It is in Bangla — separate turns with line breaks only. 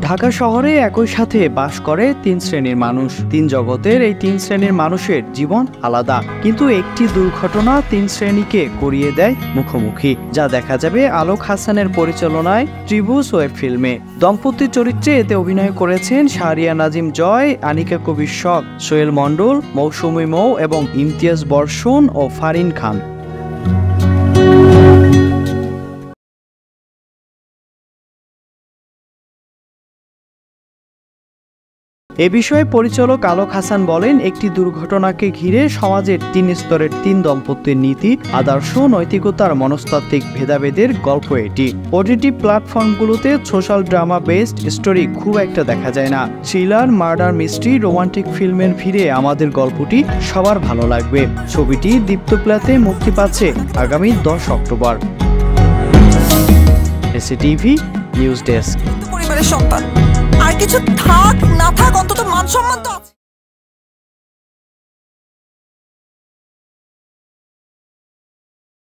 ঢাকা শহরে একই সাথে বাস করে তিন শ্রেণীর মানুষ। তিন জগতের এই তিন শ্রেণীর মানুষের জীবন আলাদা, কিন্তু একটি দুর্ঘটনা তিন শ্রেণীকে করিয়ে দেয় মুখোমুখি, যা দেখা যাবে আলোক হাসানের পরিচালনায় ত্রিভুজ ওয়েব ফিল্মে। দম্পতির চরিত্রে এতে অভিনয় করেছেন শাহরিয়া নাজিম জয়, আনিকা কবির শখ, সোহেল মণ্ডল, মৌসুমী মৌ এবং ইমতিয়াজ বর্ষণ ও ফারিন খান। এ বিষয়ে পরিচালক আলোক হাসান বলেন, একটি দুর্ঘটনাকে ঘিরে সমাজের তিন স্তরের তিন দম্পতির নীতি, আদর্শ, নৈতিকতার মনস্তাত্ত্বিক ভেদাভেদের গল্প এটি। ওটিটি প্ল্যাটফর্মগুলোতে সোশ্যাল ড্রামা বেসড স্টোরি খুব একটা দেখা যায় না। থ্রিলার, মার্ডার মিস্ট্রি, রোমান্টিক ফিল্মের ভিড়ে আমাদের গল্পটি সবার ভালো লাগবে। ছবিটি দীপ্তপ্লাতে মুক্তি পাচ্ছে আগামী 10 অক্টোবর। এসিটিভি news desk.
পরিবারের সন্তান আর কিছু থাক না থাক, অন্তত মান সম্মান তো আছে।